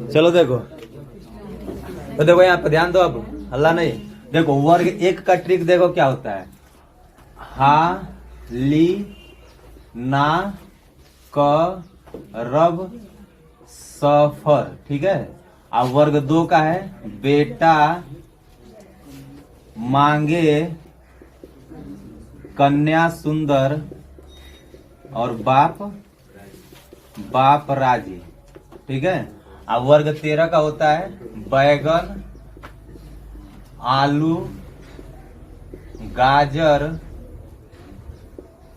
चलो देखो, तो देखो यहाँ पे ध्यान दो, अब हल्ला नहीं। देखो वर्ग एक का ट्रिक देखो क्या होता है, हा ली ना क रब सफर, ठीक है। अब वर्ग दो का है बेटा मांगे कन्या सुंदर और बाप बाप राजी, ठीक है। अब वर्ग 13 का होता है बैगन आलू गाजर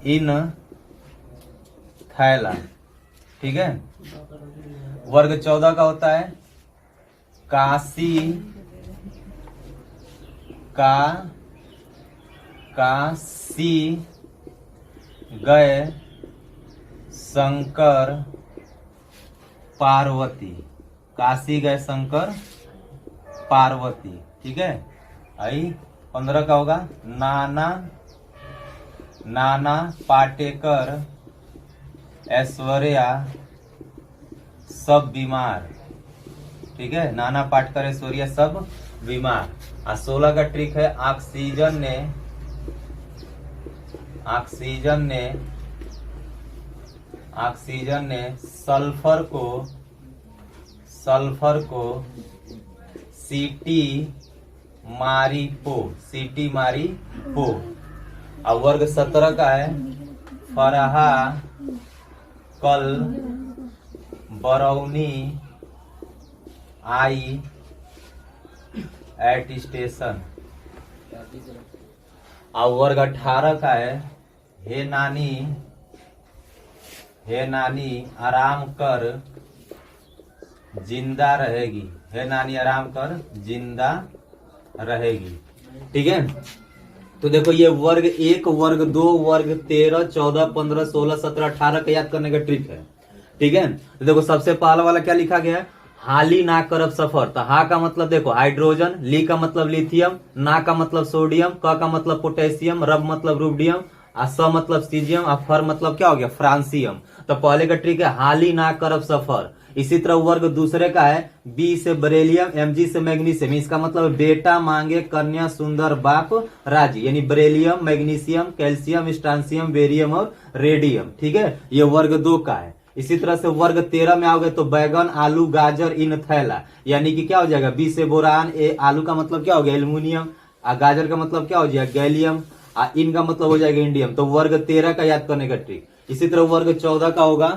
इन थैला, ठीक है। वर्ग 14 का होता है काशी काशी गए शंकर पार्वती, काशी गए शंकर पार्वती, ठीक है। आई 15 का होगा नाना पाटेकर ऐश्वर्या सब बीमार, ठीक है। नाना पाटेकर ऐश्वर्या सब बीमार। 16 का ट्रिक है ऑक्सीजन ने सल्फर को सीटी मारी पो। अब वर्ग 17 का है फरहा कल बरौनी आई एट स्टेशन। अब वर्ग 18 का है हे नानी आराम कर जिंदा रहेगी, हे नानी आराम कर जिंदा रहेगी, ठीक है। तो देखो ये वर्ग 1 वर्ग 2 वर्ग 13 14 15 16 17 18 का याद करने का ट्रिक है, ठीक है। तो देखो सबसे पहला वाला क्या लिखा गया है, हाली ना करब सफर। तो हा का मतलब देखो हाइड्रोजन, ली का मतलब लिथियम, ना का मतलब सोडियम, क का मतलब पोटेशियम, रब मतलब रुबिडियम, आ स मतलब सीजियम, आ फर मतलब क्या हो गया फ्रांसियम। तो पहले का ट्रिक है हाली ना करब सफर। इसी तरह वर्ग दूसरे का है बी से बरेलियम, एमजी से मैग्नीशियम। इसका मतलब बेटा मांगे कन्या सुंदर बाप राजी, यानी बरेलियम मैग्नीशियम कैल्शियम स्ट्रांसियम बेरियम और रेडियम, ठीक है। ये वर्ग 2 का है। इसी तरह से वर्ग 13 में आओगे तो बैगन आलू गाजर इन थैला, यानी कि क्या हो जाएगा बी से बोरान, ए आलू का मतलब क्या हो गया एल्युमिनियम, गाजर का मतलब क्या हो जाएगा गैलियम, इन का मतलब हो जाएगा इंडियम। तो वर्ग 13 का याद करने का ट्रिक। इसी तरह वर्ग 14 का होगा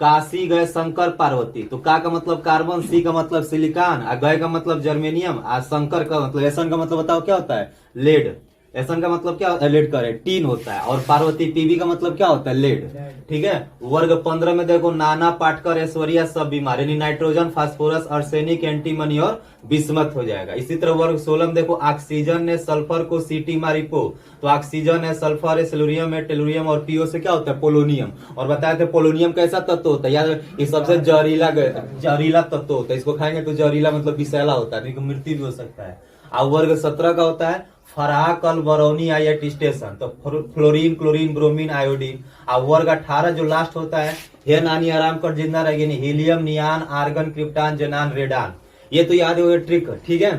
काशी गए शंकर पार्वती। तो का मतलब कार्बन, सी का मतलब सिलिकॉन, गए का मतलब जर्मेनियम, शंकर का मतलब एसन का मतलब बताओ क्या होता है लेड, एसन का मतलब क्या होता है लेड का टीन होता है, और पार्वती पीवी का मतलब क्या होता है लेड, ठीक है। वर्ग 15 में देखो नाना पाटकर ऐश्वर्या सब बीमार, यानी नाइट्रोजन फास्फोरस आर्सेनिक एंटीमनी और बिस्मथ हो जाएगा। इसी तरह वर्ग 16 में देखो ऑक्सीजन ने सल्फर को सीटी मारी पो। तो ऑक्सीजन है सल्फर है सिल्वरियम है टेलुरियम और पीओ से क्या होता है पोलोनियम। और बताए थे पोलोनियम कैसा तत्व होता है यार, ये सबसे जहरीला तत्व होता है, इसको खाएंगे तो जहरीला मतलब विषैला होता है, मृत्यु भी हो सकता है। और वर्ग 17 का होता है फराह कल बरौनी आई एट स्टेशन। तो फ्लोरीन क्लोरीन ब्रोमीन आयोडीन। और वर्ग 18 जो लास्ट होता है हे नानी आराम कर जिंदा रहेगी, हीलियम नियान आर्गन क्रिप्टान जेनान रेडान। ये तो याद हो ट्रिक, ठीक है।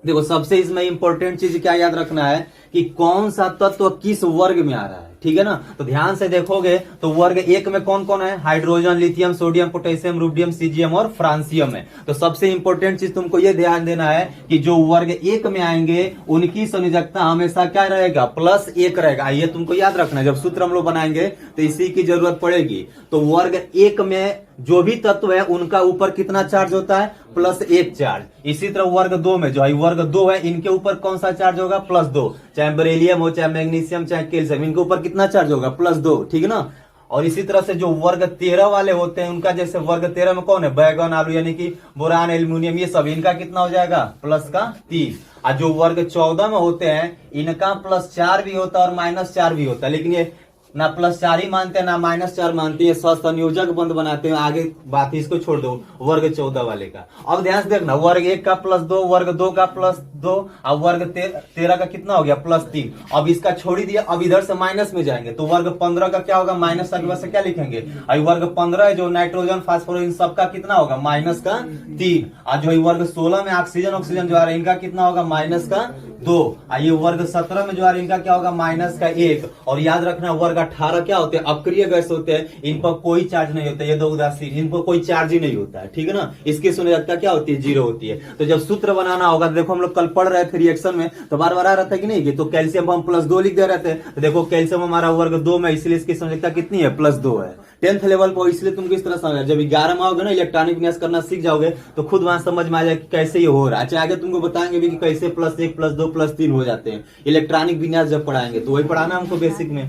देखो सबसे इसमें इंपॉर्टेंट चीज क्या याद रखना है कि कौन सा तत्व किस वर्ग में आ रहा है, ठीक है ना। तो ध्यान से देखोगे तो वर्ग 1 में कौन कौन है hydrogen lithium sodium potassium rubidium caesium और फ्रांसियम है। तो सबसे इंपॉर्टेंट चीज तुमको ये ध्यान देना है कि जो वर्ग 1 में आएंगे उनकी संयोजकता हमेशा क्या रहेगा +1 रहेगा। ये तुमको याद रखना है, जब सूत्र हम लोग बनाएंगे तो इसी की जरूरत पड़ेगी। तो वर्ग 1 में जो भी तत्व है उनका ऊपर कितना चार्ज होता है +1 चार्ज। इसी तरह वर्ग 2 में जो है वर्ग 2 है इनके ऊपर कौन सा चार्ज होगा +2, चाहे बेरिलियम हो चाहे मैग्नीशियम चाहे कैल्शियम, इनके ऊपर कितना चार्ज होगा +2, ठीक है ना। और इसी तरह से जो वर्ग 13 वाले होते हैं उनका जैसे वर्ग 13 में कौन है बैगन आलू यानी कि बोरान एल्युमिनियम, ये सब इनका कितना हो जाएगा +3। और जो वर्ग 14 में होते हैं इनका +4 भी होता है और -4 भी होता है, लेकिन ये ना +4 ही मानते हैं ना -4 मानते हैं, सहसंयोजक बंद बनाते हैं। आगे बात इसको छोड़ दो, वर्ग 14 वाले का। अब ध्यान से देखना, वर्ग 1 का +2, वर्ग 2 का +2 और वर्ग 13 का कितना हो गया +3। अब इसका छोड़ ही दिया, अब इधर से माइनस में जाएंगे तो वर्ग 15 का क्या होगा, माइनस के बाद से क्या लिखेंगे, और वर्ग 15 है जो नाइट्रोजन फास्फोरस इन सबका कितना होगा, -3। और जो वर्ग 16 में ऑक्सीजन ऑक्सीजन जो आ रहा है इनका कितना होगा, -2। और ये वर्ग 17 में जो आ रहा है इनका क्या होगा, -1। और याद रखना वर्ग 18 क्या होते हैं, अक्रिय गैस होते हैं, इन पर कोई चार्ज नहीं होता है, ये दो उदासीन, इन पर कोई चार्ज ही नहीं होता है, ठीक है ना। इसकी संयोजकता क्या होती है, 0 होती है। तो जब सूत्र बनाना होगा, देखो हम लोग कल पढ़ रहे थे रिएक्शन में, तो बार बार आ रहा था कि नहीं, कि तो कैल्शियम हम +2 लिख दे रहे थे। तो देखो कैल्शियम हमारा वर्ग 2 में, इसलिए इसकी संयोजकता कितनी है, +2 है। 10th लेवल पर, इसलिए तुमको इस तरह समझ, जब 11 में आओगे ना, इलेक्ट्रॉनिक विन्यास करना सीख जाओगे तो खुद वहां समझ में आ जाए कि कैसे ये हो रहा है। अच्छा आगे तुमको बताएंगे भी कि कैसे +1 +2 +3 हो जाते हैं, इलेक्ट्रॉनिक विन्यास जब पढ़ाएंगे तो वही पढ़ाना हमको बेसिक में।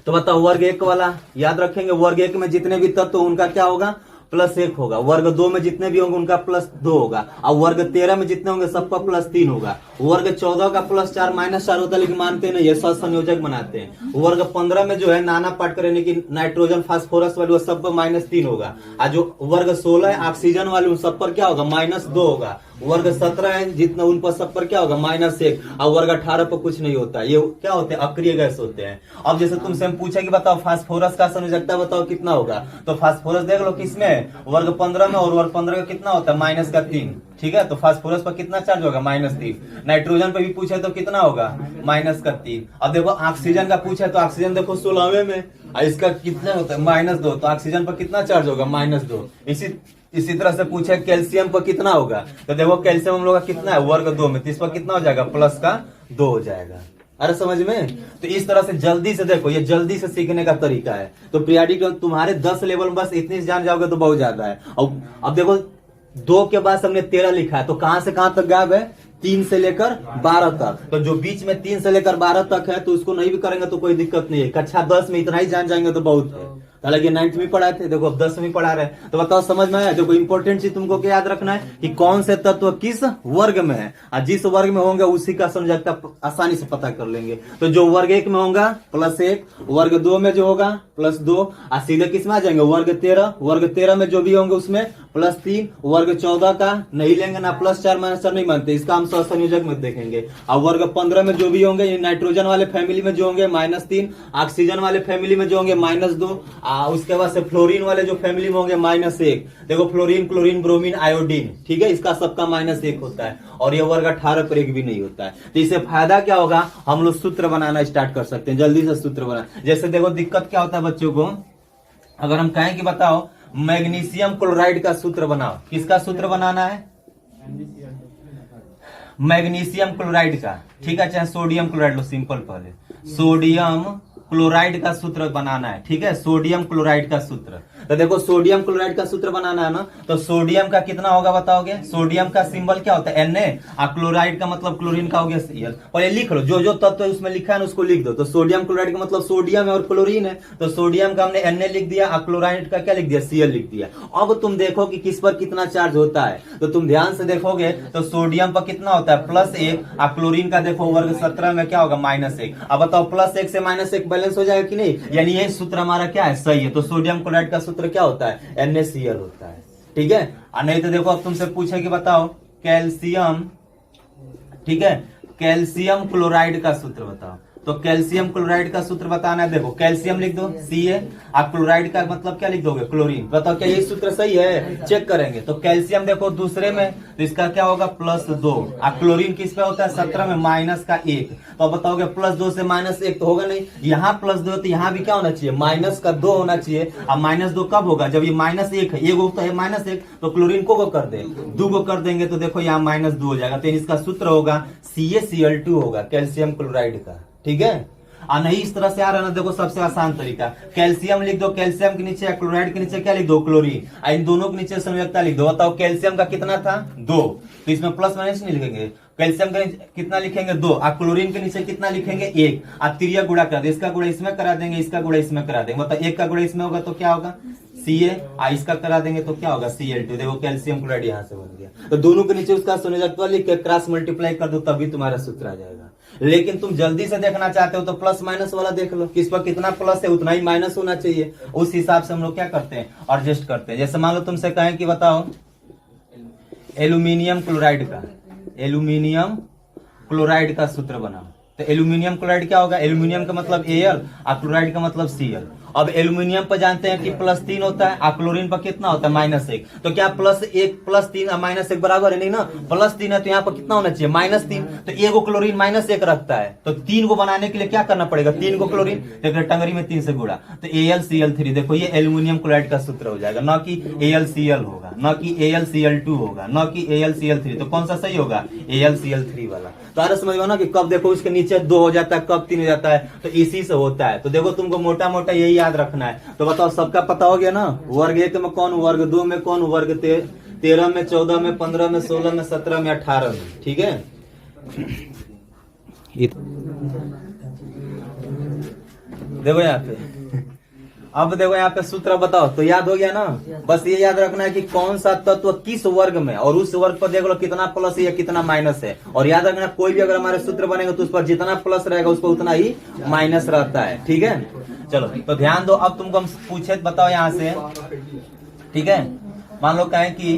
तो बताओ वर्ग 1 वाला याद रखेंगे, वर्ग 1 में जितने भी तत्व उनका क्या होगा, +1 होगा। वर्ग 2 में जितने भी होंगे उनका +2 होगा। और वर्ग 13 में जितने होंगे सबका +3 होगा। वर्ग 14 का +4 -4 होता है, लेकिन मानते नहीं, ये सहसंयोजक बनाते हैं। वर्ग 15 में जो है नाना पार्टिकल यानी कि नाइट्रोजन फास्फोरस वाले, वो सब पर -3 होगा। और जो वर्ग 16 है ऑक्सीजन वाले, उन सब पर क्या होगा, -2 होगा। वर्ग 17 है जितना, उन पर सब पर क्या होगा, -1। और वर्ग 18 पर कुछ नहीं होता। ये क्या होते हैं, अक्रिय गैस होते हैं। अब जैसे तुमसे हम पूछे कि बताओ फास्फोरस का संयोजकता बताओ कितना होगा, तो फास्फोरस देख लो किसमें है, वर्ग 15 में, और वर्ग 15 का कितना होता है, -3। ठीक है, तो फास्फोरस पर कितना चार्ज होगा, -3। नाइट्रोजन पे भी पूछे तो कितना होगा, -3। अब देखो ऑक्सीजन का पूछे तो ऑक्सीजन देखो 16वें में, और इसका कितना होता है, -2। तो ऑक्सीजन पर कितना चार्ज होगा, -2। इसी तरह से पूछे कैल्शियम पर कितना होगा, तो देखो कैल्शियम हम लोग का कितना है, वर्ग 2 में, तो इस पर कितना हो जाएगा, +2 हो जाएगा। अरे समझ में। तो इस तरह से जल्दी से देखो, ये जल्दी से सीखने का तरीका है। तो पीरियोडिक तुम्हारे 10 लेवल में बस इतनी जान जाओगे तो बहुत ज्यादा है। अब देखो 2 के बाद हमने 13 लिखा है, तो कहां से कहां तक गायब है, 3 से लेकर 12 तक। तो जो बीच में 3 से लेकर 12 तक है, तो उसको नहीं भी करेंगे तो कोई दिक्कत नहीं है। कक्षा 10 में इतना ही जान जाएंगे तो बहुत है। हालांकि 9th में पढ़ाए थे, देखो अब 10 में पढ़ा रहे हैं। तो बताओ समझ में आया। देखो इंपॉर्टेंट चीज तुमको क्या याद रखना है कि कौन से तत्व किस वर्ग में है, और जिस वर्ग में होंगे उसी का संयोजकता आसानी से पता कर लेंगे। तो जो वर्ग 1 में होगा +1, वर्ग 2 में जो होगा +2, और सीधे किस में आ जाएंगे, वर्ग 13। वर्ग 13 में जो भी होंगे उसमें +3। वर्ग 14 का नहीं लेंगे ना, +4 -4 नहीं मानते, इसका हम सहसंयोजक में देखेंगे। और वर्ग 15 में जो भी होंगे, ये नाइट्रोजन वाले फैमिली में जो होंगे -3, ऑक्सीजन वाले फैमिली में जो होंगे -2, उसके बाद से फ्लोरीन वाले जो फैमिली में होंगे -1। देखो फ्लोरीन, क्लोरीन, ब्रोमीन, आयोडीन, ठीक है, इसका सबका -1 होता है। और ये वर्ग 18 पर एक भी नहीं होता है। तो इससे फायदा क्या होगा, हम लोग सूत्र बनाना स्टार्ट कर सकते हैं, जल्दी से सूत्र बना। जैसे देखो दिक्कत क्या होता है बच्चों को, अगर हम कहें कि बताओ मैग्नीशियम क्लोराइड का सूत्र बनाओ, किसका सूत्र बनाना है, मैग्नीशियम क्लोराइड का, ठीक है, चाहे सोडियम क्लोराइड लो, सिंपल पहले सोडियम क्लोराइड का सूत्र बनाना है, ठीक है, सोडियम क्लोराइड का सूत्र। तो देखो सोडियम क्लोराइड का सूत्र बनाना है ना, तो सोडियम का कितना होगा बताओगे, सोडियम का सिंबल क्या होता है, Na, और क्लोराइड का मतलब क्लोरीन का हो गया Cl। पहले लिख लो, जो जो तत्व उसमें लिखा है ना उसको लिख दो। तो सोडियम क्लोराइड का मतलब सोडियम है और क्लोरीन है, तो सोडियम का हमने Na लिख दिया, और क्लोराइड का क्या लिख दिया, Cl लिख दिया। अब तुम देखो कि किस पर कितना चार्ज होता है, तो तुम ध्यान से देखोगे तो सोडियम पर कितना होता है, +1, और क्लोरीन का देखो वर्ग 17 में क्या होगा, -1। अब बताओ +1 से -1 बैलेंस हो जाएगा कि नहीं, यानी ये सूत्र हमारा क्या है, सही है। तो सोडियम क्लोराइड का सूत्र क्या होता है, NaCl होता है, ठीक है। और नहीं तो देखो अब तुमसे पूछे कि बताओ कैल्शियम, ठीक है, कैल्शियम क्लोराइड का सूत्र बताओ। तो कैल्शियम क्लोराइड का सूत्र बताना है, देखो कैल्शियम लिख दो Ca, और क्लोराइड का मतलब क्या लिख दोगे, क्लोरीन। बताओ क्या ये सूत्र सही है, चेक करेंगे। तो कैल्शियम देखो दूसरे में, तो इसका क्या होगा, +2, और क्लोरीन किस पे होता है, 17 में, -1। तो बताओगे +2 से -1 तो होगा नहीं, यहाँ +2 तो यहाँ भी क्या होना चाहिए, -2 होना चाहिए। अब -2 कब होगा, जब ये -1 है, एक तो है -1, तो क्लोरीन को कर दे, 2 को कर देंगे तो देखो यहाँ -2 हो जाएगा। तो इसका सूत्र होगा CaCl2 होगा, कैल्शियम क्लोराइड का, ठीक है। और नहीं इस तरह से आ रहा है ना, देखो सबसे आसान तरीका, कैल्शियम लिख दो, कैल्शियम के नीचे क्लोराइड के नीचे क्या लिख दो, क्लोरीन, और इन दोनों के नीचे संयोजकता लिख दो। बताओ कैल्शियम का कितना था, 2, तो इसमें प्लस माइनस नहीं लिखेंगे, कैल्शियम का कितना लिखेंगे, 2, और क्लोरीन के नीचे कितना लिखेंगे, 1, और तिरिया गुणा कर दे, इसका गुणा इसमें करा देंगे, इसका गुणा इसमें करा देंगे। मतलब 1 का गुणा इसमें होगा तो क्या होगा, Ca, और इसका करा देंगे तो क्या होगा, Cl2। देखो कैल्शियम क्लोराइड यहाँ से बन गया। तो दोनों के नीचे उसका संयोजकत्व लिख के क्रॉस मल्टीप्लाई कर दो, तभी तुम्हारा सूत्र आ जाएगा। लेकिन तुम जल्दी से देखना चाहते हो तो प्लस माइनस वाला देख लो, किस पर कितना प्लस है उतना ही माइनस होना चाहिए। उस हिसाब से हम लोग क्या करते हैं, एडजस्ट करते हैं। जैसे मान लो तुमसे कहें कि बताओ एल्यूमिनियम क्लोराइड का सूत्र बनाओ, तो एल्यूमिनियम क्लोराइड क्या होगा, एल्यूमिनियम का मतलब Al और क्लोराइड का मतलब Cl। अब एल्यूमिनियम पर जानते हैं कि +3 होता है, और क्लोरीन पर कितना होता है -1। तो क्या +1 +3 और -1 बराबर है, नहीं ना। +3 है तो यहाँ पर कितना होना चाहिए, -3। तो एगो क्लोरीन -1 रखता है, तो 3 को बनाने के लिए क्या करना पड़ेगा, 3 को क्लोरीन, तो टंगरी में 3 से गुड़ा, तो AlCl3। देखो ये एल्यूमिनियम क्लोराइड का सूत्र हो जाएगा, न कि AlCl होगा, न कि AlCl2 होगा, न कि AlCl3। तो कौन सा सही होगा, AlCl3 वाला। तो अरे समझ में ना कि कब देखो उसके नीचे 2 हो जाता है, कब 3 हो जाता है, तो इसी से होता है। तो देखो तुमको मोटा मोटा यही याद रखना है। तो बताओ सबका पता हो गया ना, वर्ग 1 में कौन, वर्ग 2 में कौन, वर्ग 13 में, 14 में, 15 में, 16 में, 17 में, 18 में। ठीक है, देखो यहाँ पे, अब देखो यहाँ पे सूत्र बताओ, तो याद हो गया ना। बस ये याद रखना है कि कौन सा तत्व किस वर्ग में, और उस वर्ग पर देख लो कितना प्लस है या कितना माइनस है। और याद रखना कोई भी अगर हमारे सूत्र बनेगा तो उस पर जितना प्लस रहेगा उस पर उतना ही माइनस रहता है। ठीक है, चलो तो ध्यान दो। अब तुमको हम पूछे बताओ यहाँ से, ठीक है, मान लो कहें कि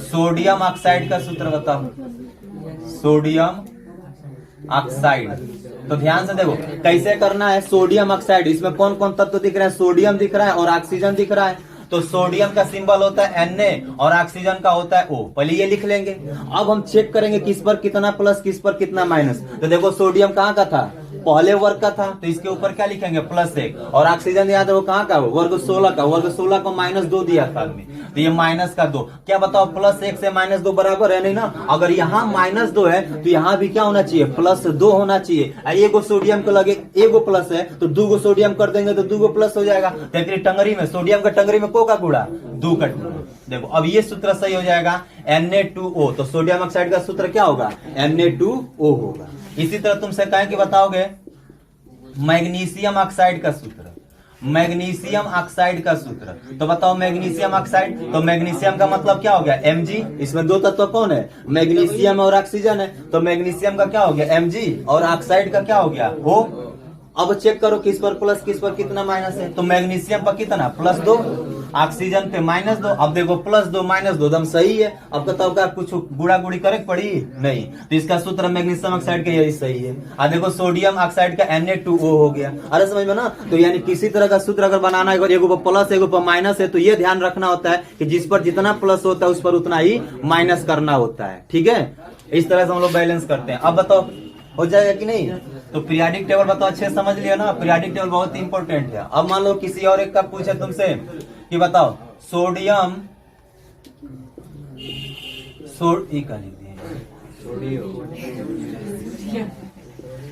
सोडियम ऑक्साइड का सूत्र बताओ, सोडियम ऑक्साइड। तो ध्यान से देखो कैसे करना है, सोडियम ऑक्साइड, इसमें कौन कौन तत्व दिख रहा है, सोडियम दिख रहा है और ऑक्सीजन दिख रहा है। तो सोडियम का सिंबल होता है Na और ऑक्सीजन का होता है O, पहले ये लिख लेंगे। अब हम चेक करेंगे किस पर कितना प्लस, किस पर कितना माइनस। तो देखो सोडियम कहाँ का था, पहले वर्ग का था, तो इसके ऊपर क्या लिखेंगे, +1। और ऑक्सीजन याद रखो कहाँ का, वर्ग 16 का, वर्ग 16 को -2 दिया था आदमी, तो ये -2। क्या बताओ +1 से -2 बराबर है, नहीं ना। अगर यहाँ -2 है तो यहाँ भी क्या होना चाहिए, +2 होना चाहिए। एगो सोडियम को लगे एगो प्लस है तो 2 गो सोडियम कर देंगे तो 2 गो प्लस हो जाएगा। तो टंगरी में सोडियम का टंगरी में को का गुड़ा, 2 का गुड़ा। देखो अब ये सूत्र सही हो जाएगा, Na2O। तो सोडियम ऑक्साइड का सूत्र क्या होगा, Na2O होगा। इसी तरह तुमसे कहें कि बताओगे मैग्नीशियम ऑक्साइड का सूत्र, मैग्नीशियम ऑक्साइड का सूत्र। तो बताओ मैग्नीशियम ऑक्साइड, तो मैग्नीशियम का मतलब क्या हो गया, Mg। इसमें 2 तत्व कौन है, मैग्नीशियम और ऑक्सीजन है। तो मैग्नीशियम का क्या हो गया, Mg, और ऑक्साइड का क्या हो गया, O। अब चेक करो किस पर प्लस, किस पर कितना माइनस है। तो मैग्नीशियम पर कितना, +2, ऑक्सीजन पे -2। अब देखो +2 -2 एकदम सही है। अब बताओ क्या कुछ गुड़ा गुड़ी करे पड़ी, नहीं। तो इसका सूत्र मैग्नीशियम ऑक्साइड का यही सही है। अब देखो सोडियम ऑक्साइड का Na2O हो गया। अरे समझ में ना। तो यानी किसी तरह का सूत्र अगर बनाना है, एगो पर प्लस एगो पर माइनस है, तो ये ध्यान रखना होता है कि जिस पर जितना प्लस होता है उस पर उतना ही माइनस करना होता है। ठीक है, इस तरह से हम लोग बैलेंस करते हैं। अब बताओ हो जाएगा कि नहीं। तो पीरियोडिक टेबल बताओ, अच्छे समझ लिया ना, पीरियोडिक टेबल बहुत इंपॉर्टेंट है। अब मान लो किसी और एक का पूछे तुमसे कि बताओ सोडियम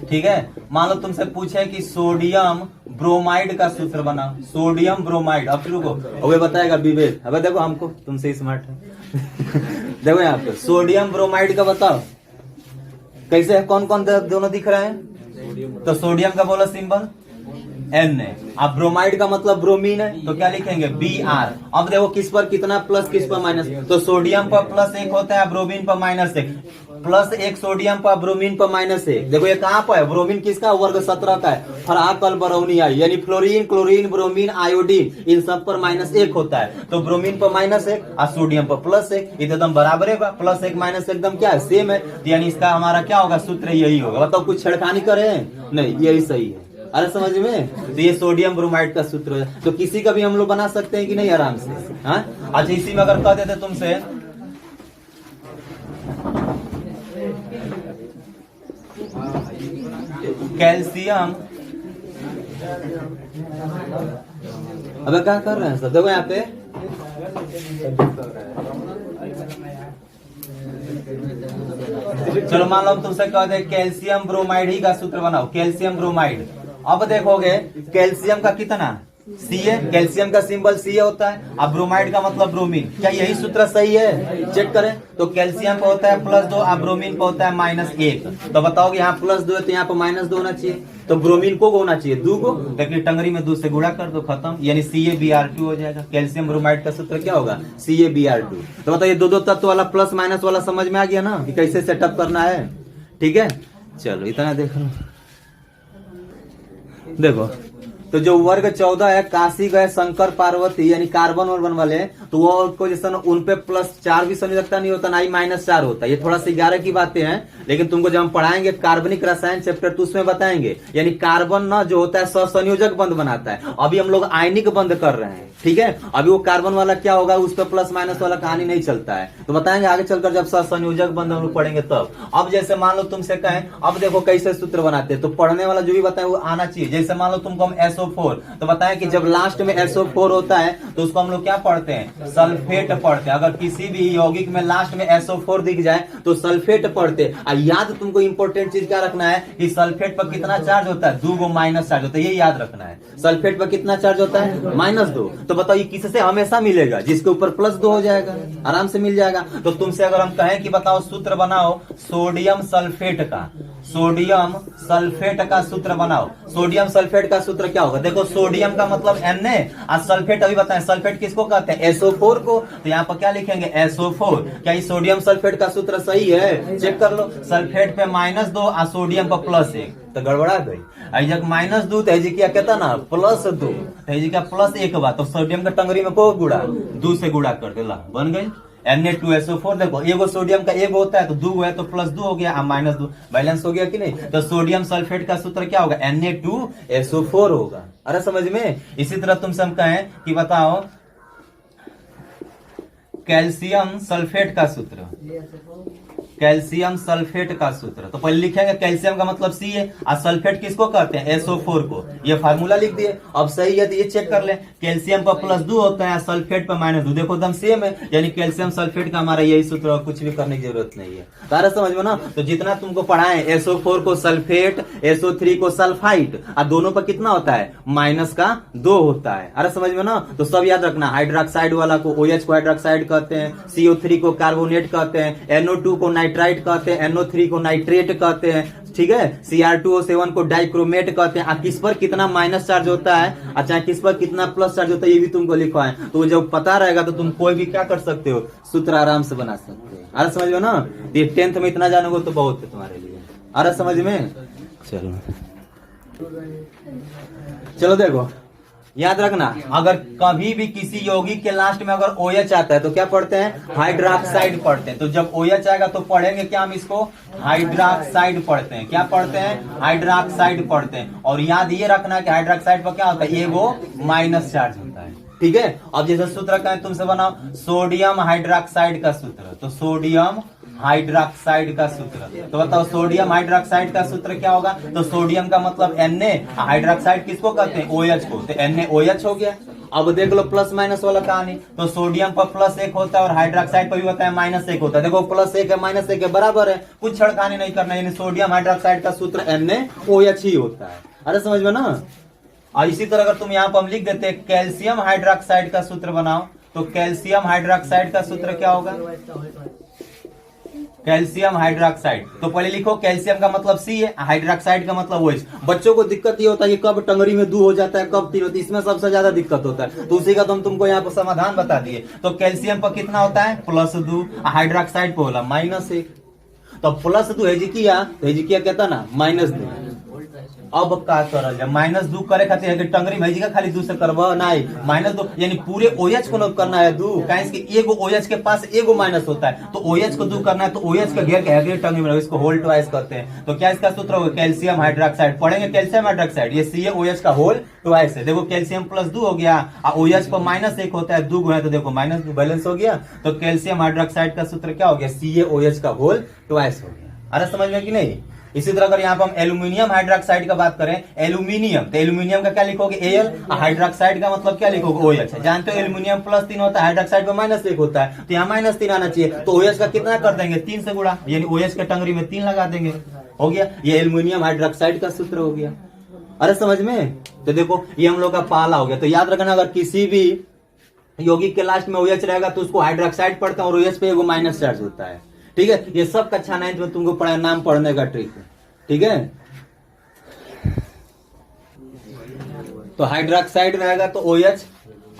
ठीक है, मान लो तुमसे पूछे कि सोडियम ब्रोमाइड का सूत्र बनाओ, सोडियम ब्रोमाइड। अब रुको, अब बताएगा विवेक। अब देखो हमको तुमसे स्मार्ट है देखो यहाँ पे सोडियम ब्रोमाइड का बताओ कैसे है, कौन कौन दोनों दिख रहे हैं। तो सोडियम का बोला सिंबल Na, अब ब्रोमाइड का मतलब ब्रोमीन है, तो क्या लिखेंगे Br। अब देखो किस पर कितना प्लस, किस पर माइनस। तो सोडियम पर +1 होता है, ब्रोमीन पर -1। +1 सोडियम पर, ब्रोमीन पर -1। देखो ये कहाँ पर है, ब्रोमीन किसका, वर्ग 17 का है। फराकल बरौनी आई, यानी फ्लोरीन, क्लोरीन, ब्रोमीन, आयोडीन, इन सब पर -1 होता है। तो ब्रोमीन पर -1 और सोडियम पर +1, एकदम बराबर है। +1 -1 एकदम क्या है, सेम है। यानी इसका हमारा क्या होगा, सूत्र यही होगा। बताओ कुछ छेड़खानी करे, नहीं, यही सही है। अरे समझ में, तो ये सोडियम ब्रोमाइड का सूत्र है। तो किसी का भी हम लोग बना सकते हैं कि नहीं, आराम से। हाँ, अच्छा इसी में अगर कह देते तुमसे कैल्शियम, अबे क्या कर रहे हैं सब, देखो यहाँ पे चलो मान लो तुमसे कह दे कैल्शियम ब्रोमाइड ही का सूत्र बनाओ, कैल्शियम ब्रोमाइड। अब देखोगे कैल्शियम का कितना, Ca, कैल्शियम का सिंबल Ca होता है, अब ब्रोमाइड का मतलब ब्रोमीन। क्या यही सूत्र सही है, चेक करें। तो कैल्शियम पे होता है +2 और ब्रोमीन पे होता है -1। तो बताओगे यहाँ +2 है तो यहाँ पे -2 होना चाहिए। तो ब्रोमीन को होना चाहिए 2 को, लेकिन टंगरी में 2 से गुणा कर दो, खत्म। यानी CaBr2 हो जाएगा। कैल्शियम ब्रोमाइड का सूत्र क्या होगा, CaBr2। तो बताइए 2 तत्व वाला प्लस माइनस वाला समझ में आ गया ना कि कैसे सेटअप करना है। ठीक है, चलो इतना देख लो। देखो तो जो वर्ग 14 है, काशी गए शंकर पार्वती यानी कार्बन वर्बन वाले, तो वो को जैसे उन पे +4 भी संयोजकता नहीं होता, ना ही -4 होता। ये थोड़ा सा 11 की बातें हैं, लेकिन तुमको जब हम पढ़ाएंगे कार्बनिक रसायन चैप्टर तो उसमें बताएंगे। यानी कार्बन ना जो होता है सहसंयोजक बंध बनाता है, अभी हम लोग आयनिक बंध कर रहे हैं, ठीक है। अभी वो कार्बन वाला क्या होगा, उस पर +- वाला कहानी नहीं चलता है, तो बताएंगे आगे चलकर जब सहसंयोजक बंध हम लोग पढ़ेंगे तब। अब जैसे मान लो तुमसे कहें, अब देखो कैसे सूत्र बनाते हैं, तो पढ़ने वाला जो भी बताए वो आना चाहिए। जैसे मान लो तुमको हम SO4, तो बताएं कि जब लास्ट में SO4 होता है तो उसको हम लोग क्या पढ़ते हैं, सल्फेट पढ़ते हैं। अगर किसी भी यौगिक में लास्ट में SO4 दिख जाए तो सल्फेट पढ़ते हैं। याद तुमको इंपॉर्टेंट चीज क्या रखना है कि सल्फेट पर कितना चार्ज होता है, 2 माइनस चार्ज होता है, ये याद रखना है। सल्फेट पर कितना चार्ज होता है, -2। तो बताओ ये किससे हमेशा मिलेगा, जिसके ऊपर +2 हो जाएगा, आराम से मिल जाएगा। तो तुमसे अगर हम कहें कि बताओ सूत्र बनाओ सोडियम सल्फेट का, सोडियम सल्फेट का सूत्र बनाओ। सोडियम सल्फेट का सूत्र क्या होगा, देखो सोडियम का मतलब Na और सल्फेट अभी बताएं, सल्फेट किसको कहते हैं, SO4 को। तो यहाँ पर क्या लिखेंगे, SO4। क्या ये सोडियम सल्फेट का सूत्र सही है, चेक कर लो। सल्फेट पे -2 और सोडियम पर +1, तो गड़बड़ा गई। जब -2 तो जी क्या कहता ना +2, जी का +1 बात, तो सोडियम का टंगरी में को गुड़ा 2 से गुड़ा कर दे, बन गई Na2SO4। देखो एगो सोडियम का एगो होता है तो 2 है तो +2 हो गया, -2 बैलेंस हो गया कि नहीं। तो सोडियम सल्फेट का सूत्र क्या होगा, Na2SO4 होगा। अरे समझ में। इसी तरह तुमसे हम कहें कि बताओ कैल्शियम सल्फेट का सूत्र, कैल्शियम सल्फेट का सूत्र। तो पहले लिखेंगे कैल्शियम का मतलब C है और सल्फेट किसको कहते हैं, SO4 को। ये फार्मूला लिख दिए। अब सही है तो ये चेक कर ले, कैल्शियम पर +2 होता है, सल्फेट पर -2। देखो एकदम सेम है, यानी कैल्शियम सल्फेट का हमारा यही सूत्र है, कुछ भी करने की जरूरत नहीं है। सारा समझ में ना। तो जितना तुमको पढ़ाएं, SO4 को सल्फेट, SO3 को सल्फाइट, और दोनों पर कितना होता है, -2 होता है। अरे समझ में ना। तो सब याद रखना, हाइड्रोक्साइड वाला को OH को हाइड्रोक्साइड कहते हैं, CO3 को कार्बोनेट कहते हैं, NO2 को नाइट्राइट कहते हैं, NO3 को नाइट्रेट कहते हैं, ठीक है। Cr2O7 को डाइक्रोमेट कहते हैं। किस पर कितना माइनस चार्ज होता है, अच्छा किस पर कितना प्लस चार्ज होता है, ये भी तुमको लिखवा है। तो जब पता रहेगा तो तुम कोई भी क्या कर सकते हो, सूत्र आराम से बना सकते हो। अरे समझ में ना। ये 10th में इतना जानोगे तो बहुत है तुम्हारे लिए। अरे समझ में। चलो देखो याद रखना, अगर कभी भी किसी यौगिक के लास्ट में अगर OH आता है तो क्या पढ़ते हैं, हाइड्रोक्साइड पढ़ते हैं। तो जब OH आएगा तो पढ़ेंगे क्या हम इसको, हाइड्रोक्साइड पढ़ते हैं। क्या पढ़ते हैं, हाइड्रोक्साइड पढ़ते हैं। और याद ये रखना कि हाइड्रोक्साइड पर क्या होता है, एगो माइनस चार्ज होता है, ठीक है। अब जैसे सूत्र कहें तुमसे बनाओ सोडियम हाइड्रोक्साइड का सूत्र, तो सोडियम हाइड्रोक्साइड का सूत्र। तो बताओ सोडियम हाइड्रोक्साइड का सूत्र क्या होगा, तो सोडियम का मतलब Na, हाइड्रोक्साइड किसको कहते हैं, OH को, तो NaOH हो गया। अब देख लो +- वाला कहानी, तो सोडियम पर +1 होता है और हाइड्रोक्साइड पर भी होता है -1 होता है। देखो +1 है -1 है बराबर है, कुछ छड़खानी नहीं करना, यानी सोडियम हाइड्रोक्साइड का सूत्र NaOH ही होता है। अरे समझ में ना। और इसी तरह अगर तुम यहाँ पर हम लिख देते कैल्शियम हाइड्रोक्साइड का सूत्र बनाओ, तो कैल्शियम हाइड्रोक्साइड का सूत्र क्या होगा, कैल्शियम हाइड्रोक्साइड। तो पहले लिखो कैल्शियम का मतलब C है, हाइड्रोक्साइड का मतलब OH। बच्चों को दिक्कत ये होता है कि कब टंगरी में 2 हो जाता है, कब 3 होता है, इसमें सबसे ज्यादा दिक्कत होता है। तो उसी का तुम तुमको यहाँ पर समाधान बता दिए। तो कैल्शियम पर कितना होता है, +2, हाइड्रोक्साइड पर होला -1। तो +2 हेजिकिया, तो हेजिकिया कहता ना -2। अब का करल जाए, -2 करे खातिर है कि टंगरी में का खाली 2 से करबा नहीं, -2 यानी पूरे OH को न करना है 2, काहे कि एगो OH के पास एगो माइनस होता है, तो OH को 2 करना है, तो OH का घेर के है टंगरी में, इसको होल ट्वाइस करते हैं। तो क्या इसका सूत्र होगा, कैल्शियम हाइड्रोक्साइड पढ़ेंगे, कैल्शियम हाइड्रोक्साइड ये CaOH का होल ट्वाइस है। देखो कैल्शियम +2 हो गया और OH पर -1 होता है, 2 है तो देखो -2 बैलेंस हो गया। तो कैल्शियम हाइड्रोक्साइड का सूत्र क्या हो गया, CaOH का होल ट्वाइस हो गया। अरे समझ में कि नहीं। इसी तरह अगर यहाँ पर हम एल्यूमिनियम हाइड्रोक्साइड का बात करें, एल्यूमिनियम, तो एल्यूमिनियम का क्या लिखोगे Al, हाइड्रोक्साइड का मतलब क्या लिखोगे OH। जानते हो एल्यूमिनियम +3 होता है, हाइड्रोक्साइड पर -1 होता है, तो यहाँ -3 आना चाहिए। तो OH का कितना कर देंगे, 3 से गुणा, यानी OH के टंगरी में 3 लगा देंगे, हो गया। ये एल्यूमिनियम हाइड्रोक्साइड का सूत्र हो गया। अरे समझ में। तो देखो ये हम लोग का पहला हो गया। तो याद रखना, अगर किसी भी यौगिक के लास्ट में OH रहेगा तो उसको हाइड्रोक्साइड पढ़ते हैं और OH पे एगो माइनस चार्ज होता है, ठीक है। ये सब कक्षा 9 में तुमको पढ़ा, नाम पढ़ने का ट्रिक है, ठीक है। तो हाइड्रोक्साइड रहेगा तो OH।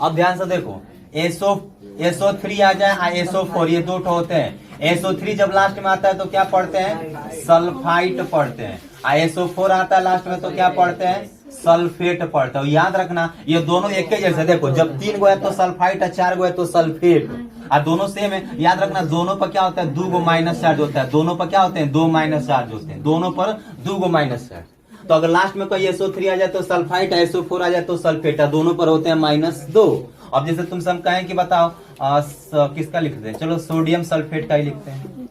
अब ध्यान से देखो SO3 आ जाए SO4, ये 2 होते हैं। SO3 जब लास्ट में आता है तो क्या पढ़ते हैं, सल्फाइड पढ़ते हैं। SO4 आता है लास्ट में तो क्या पढ़ते हैं, सल्फेट पढ़ते हो। याद रखना ये दोनों एक ही जैसे, देखो जब 3 गो है तो सल्फाइड है, 4 गो है तो सल्फेट, और दोनों सेम है। याद रखना दोनों पर क्या होता है, 2 गो माइनस चार्ज होता है, दोनों पर क्या होते हैं, 2 माइनस चार्ज होते हैं, दोनों पर 2 गो माइनस चार्ज। तो अगर लास्ट में कोई SO3 आ जाए तो सल्फाइड, SO4 आ जाए तो सल्फेट, दोनों पर होते हैं -2। अब जैसे तुमसे हम कहें कि बताओ किसका लिखते हैं, चलो सोडियम सल्फेट का ही लिखते हैं।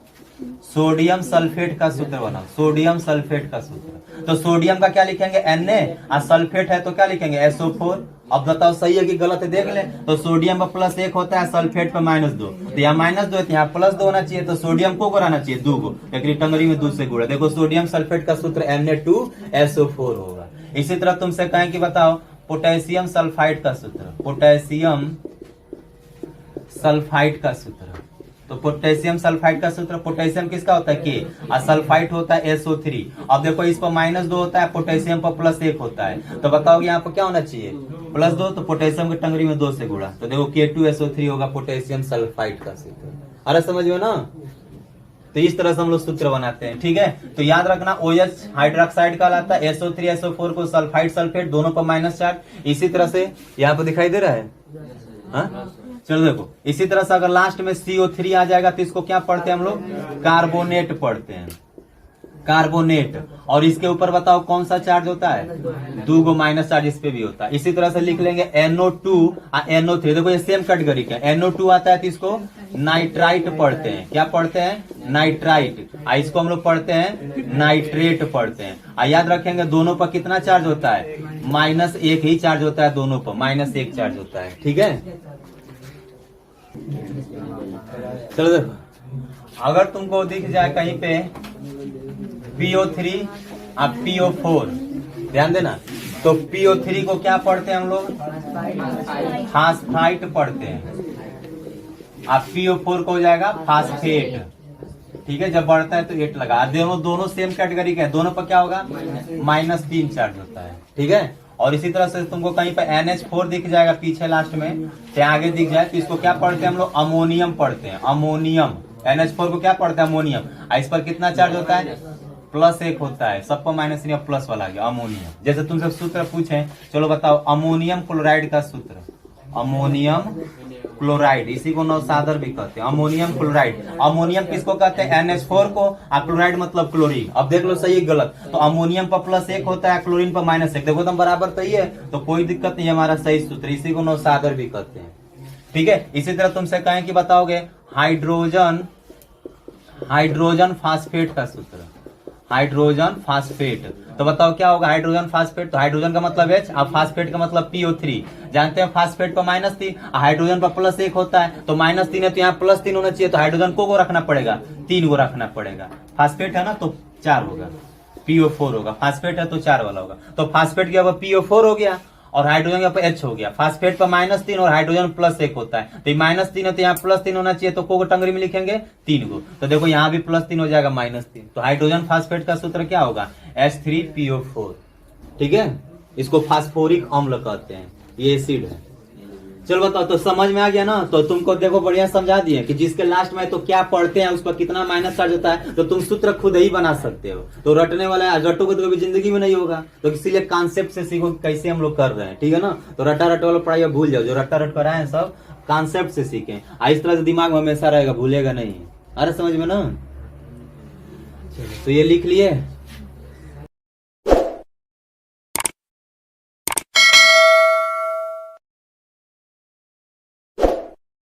सोडियम सल्फेट का सूत्र बनाओ, सोडियम सल्फेट का सूत्र। तो सोडियम का क्या लिखेंगे, Na, और सल्फेट है तो क्या लिखेंगे, SO4। अब बताओ सही है कि गलत है, देख ले। तो सोडियम पर +1 होता है, सल्फेट पर -2, तो यहाँ -2 है तो यहाँ +2 होना चाहिए। तो सोडियम को रहना चाहिए 2 गो, लेकिन टंगरी में 2 से गुणा। देखो सोडियम सल्फेट का सूत्र Na2SO4 होगा। इसी तरह तुमसे कहें कि बताओ पोटेशियम सल्फाइड का सूत्र, पोटेशियम सल्फाइड का सूत्र। तो पोटेशियम सल्फाइड का सूत्र, पोटेशियम किसका होता है, K, और सल्फाइड होता है SO3। अब देखो इस पर -2 होता है, पोटेशियम पर +1 होता है, तो बताओगे यहाँ पर क्या होना चाहिए, +2, तो पोटेशियम की टंगरी में 2 से गुणा। तो देखो K2SO3 होगा पोटेशियम सल्फाइड का सूत्र। अरे समझ में ना, तो इस तरह से हम लोग सूत्र बनाते हैं, ठीक है। तो याद रखना OH हाइड्रोक्साइड कहलाता है, SO3 SO4 को सल्फाइड सल्फेट, दोनों पर माइनस चार्ज। इसी तरह से यहाँ पर दिखाई दे रहा है, हाँ? चलो देखो इसी तरह से अगर लास्ट में CO3 आ जाएगा तो इसको क्या पढ़ते हैं हम लोग, कार्बोनेट पढ़ते हैं, कार्बोनेट। और इसके ऊपर बताओ कौन सा चार्ज होता है, 2 गो माइनस चार्ज इस पे भी होता है। इसी तरह से लिख लेंगे NO2 और NO3, देखो ये सेम कैटेगरी का। NO2 आता है तो इसको नाइट्राइट पढ़ते हैं, क्या पढ़ते हैं, नाइट्राइट। इसको हम लोग पढ़ते हैं नाइट्रेट पढ़ते हैं। याद रखेंगे दोनों पर कितना चार्ज होता है, -1 ही चार्ज होता है, दोनों पर -1 चार्ज होता है, ठीक है। चलो देखो अगर तुमको दिख जाए कहीं पे PO3 और PO4, ध्यान देना, तो PO3 को क्या पढ़ते हैं हम लोग, फास्फाइट पढ़ते हैं, और PO4 को हो जाएगा फास्फेट, ठीक है। जब बढ़ता है तो 8 लगा। दोनों सेम कैटेगरी के हैं, दोनों पर क्या होगा, -3 चार्ज होता है, ठीक है। और इसी तरह से तुमको कहीं पर NH4 दिख जाएगा पीछे लास्ट में, तो आगे दिख जाए तो इसको क्या पढ़ते हैं हम लोग, अमोनियम पढ़ते हैं, अमोनियम। NH4 को क्या पढ़ते हैं, अमोनियम। इस पर कितना चार्ज होता है, +1 होता है, सब पर -3 प्लस वाला गया, अमोनियम। जैसे तुमसे सूत्र पूछे, चलो बताओ अमोनियम क्लोराइड का सूत्र, अमोनियम क्लोराइड, इसी को नौसादर भी कहते हैं, अमोनियम क्लोराइड। अमोनियम किसको कहते हैं, NH4 को, और क्लोराइड मतलब क्लोरीन। अब देख लो सही है गलत, तो अमोनियम पर +1 होता है, क्लोरीन पर -1, देखो तुम बराबर सही है, तो कोई दिक्कत नहीं, हमारा सही सूत्र, इसी को नौसादर भी कहते हैं, ठीक है। इसी तरह तुमसे कहें कि बताओगे हाइड्रोजन फास्फेट का सूत्र, हाइड्रोजन फास्फेट, तो बताओ क्या होगा हाइड्रोजन फास्फेट। तो हाइड्रोजन का मतलब H और फास्फेट का मतलब PO3। जानते हैं फास्फेट पर -3, हाइड्रोजन पर +1 होता है, तो -3 है तो यहाँ +3 होना चाहिए, तो हाइड्रोजन को रखना पड़ेगा, 3 को रखना पड़ेगा। फास्फेट है ना तो 4 होगा, PO4 होगा, फास्फेट है तो 4 वाला होगा। तो फास्फेट के ऊपर PO4 हो गया और हाइड्रोजन के ऊपर H हो गया। फास्फेट पर -3 और हाइड्रोजन +1 होता है, तो -3 है तो यहाँ +3 होना चाहिए, तो को टंगरी में लिखेंगे 3 को, तो देखो यहाँ भी +3 हो जाएगा, -3। तो हाइड्रोजन फास्फेट का सूत्र क्या होगा, H3PO4, ठीक है। इसको फास्फोरिक अम्ल कहते हैं, ये एसिड है। चलो बताओ, तो समझ में आ गया ना। तो तुमको देखो बढ़िया समझा दिए कि जिसके लास्ट में तो क्या पढ़ते हैं, उस पर कितना माइनस चार्ज होता है, तो तुम सूत्र खुद ही बना सकते हो। तो रटने वाला रटोगे तो कभी जिंदगी में नहीं होगा, तो इसीलिए कॉन्सेप्ट से सीखो कैसे हम लोग कर रहे हैं, ठीक है ना। तो रटा रट वाला पढ़ाई भूल जाओ, जो रटा रट कराए हैं सब कॉन्सेप्ट से सीखें, इस तरह से दिमाग में हमेशा रहेगा, भूलेगा नहीं। अरे समझ में ना। तो ये लिख लिए।